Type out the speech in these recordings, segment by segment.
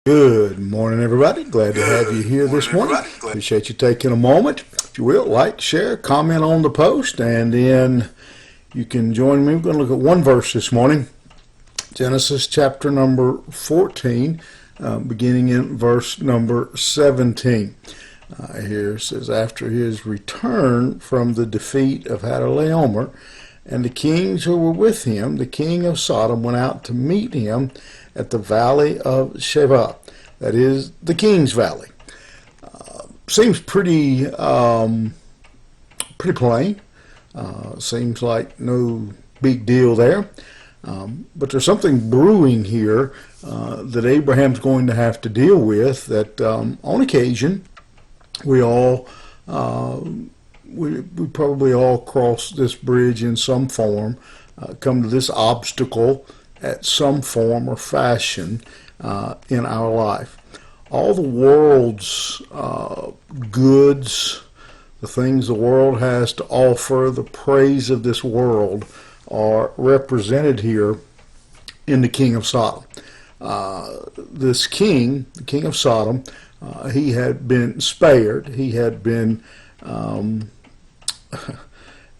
Good morning, everybody. Glad to have you here this morning. Appreciate you taking a moment. If you will, like, share, comment on the post, and then you can join me. We're going to look at one verse this morning, Genesis chapter number 14, beginning in verse number 17. Here it says, after his return from the defeat of Hadorlaomer and the kings who were with him, the king of Sodom went out to meet him at the valley of Shaveh, that is the King's Valley. Seems pretty plain. Seems like no big deal there. But there's something brewing here that Abraham's going to have to deal with. That on occasion we all we probably all cross this bridge in some form, come to this obstacle at some form or fashion in our life. All the world's goods, the things the world has to offer, the praise of this world are represented here in the king of Sodom. This king, the king of Sodom, he had been spared. He had been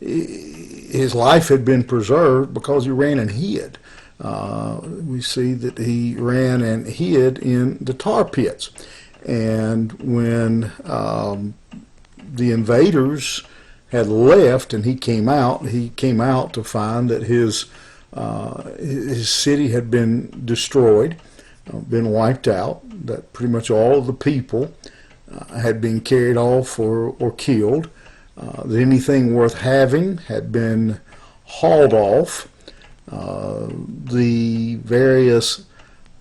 his life had been preserved because he ran and hid. We see that he ran and hid in the tar pits. And when the invaders had left and he came out to find that his city had been destroyed, been wiped out, that pretty much all of the people had been carried off or killed, that anything worth having had been hauled off. The various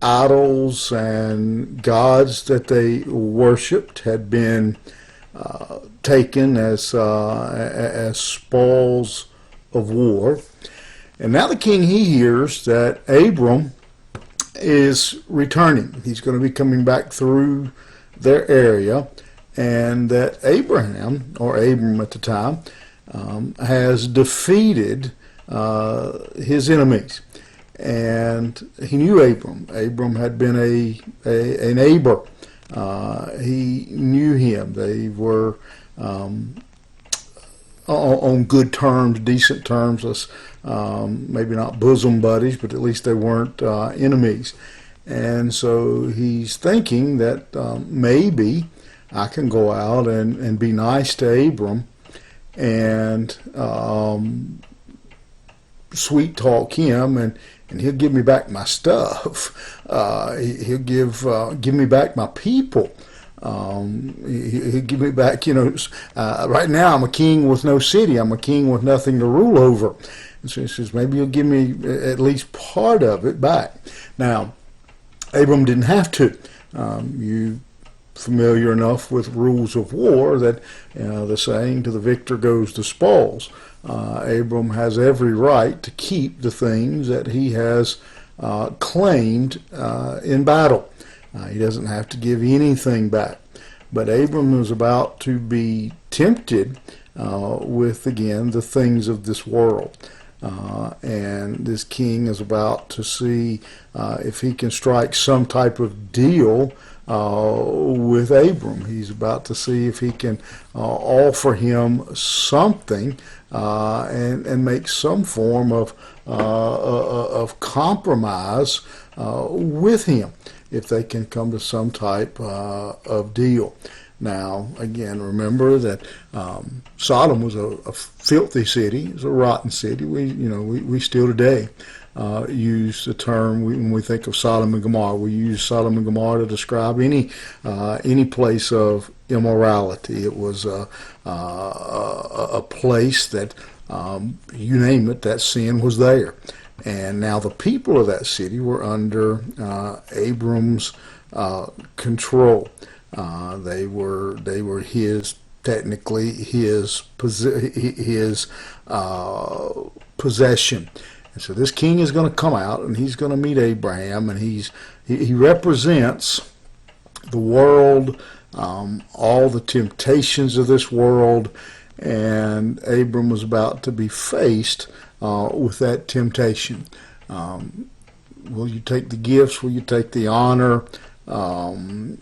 idols and gods that they worshipped had been taken as spoils of war. And now the king, he hears that Abram is returning. He's going to be coming back through their area, and that Abraham, or Abram at the time, has defeated his enemies. And he knew Abram. Abram had been a neighbor. He knew him. They were on good terms, decent terms, maybe not bosom buddies, but at least they weren't enemies. And so he's thinking that maybe I can go out and be nice to Abram and sweet talk him, and he'll give me back my stuff. He'll give me back my people. He'll give me back, right now I'm a king with no city. I'm a king with nothing to rule over. And so he says, maybe you'll give me at least part of it back. Now, Abram didn't have to. You familiar enough with rules of war that the saying, to the victor goes the spoils. Abram has every right to keep the things that he has claimed in battle. He doesn't have to give anything back. But Abram is about to be tempted with, again, the things of this world. And this king is about to see if he can strike some type of deal with Abram. He's about to see if he can offer him something and make some form of compromise with him, if they can come to some type of deal. Now, again, remember that Sodom was a filthy city. It was a rotten city. We still today use the term, when we think of Sodom and Gomorrah, we use Sodom and Gomorrah to describe any place of immorality. It was a place that, you name it, that sin was there. And now the people of that city were under Abram's control. They were his, technically his possession. And so this king is going to come out and he's going to meet Abraham, and he represents the world, all the temptations of this world, and Abram was about to be faced with that temptation. Will you take the gifts? Will you take the honor? and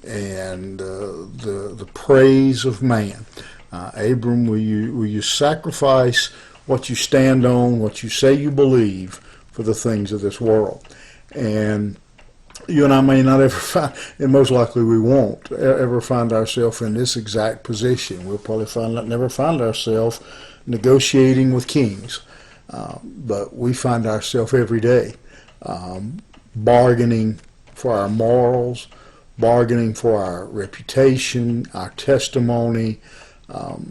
the praise of man. Abram, will you sacrifice what you stand on, what you say you believe, for the things of this world? And you and I may not ever find, and most likely we won't ever find ourselves in this exact position. We'll probably never find ourselves negotiating with kings, but we find ourselves every day bargaining for our morals, bargaining for our reputation, our testimony,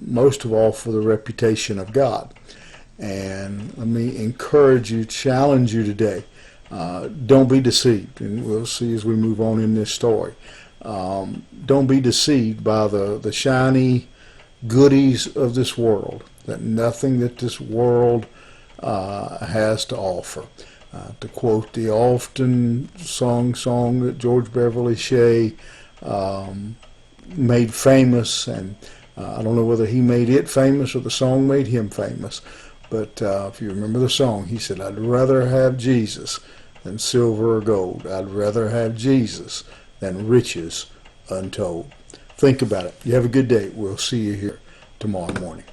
most of all for the reputation of God. And let me encourage you, challenge you today. Don't be deceived, and we'll see as we move on in this story. Don't be deceived by the shiny goodies of this world, that nothing that this world has to offer. To quote the often song that George Beverly Shea made famous, and I don't know whether he made it famous or the song made him famous, but if you remember the song, he said, "I'd rather have Jesus than silver or gold. I'd rather have Jesus than riches untold." Think about it. You have a good day. We'll see you here tomorrow morning.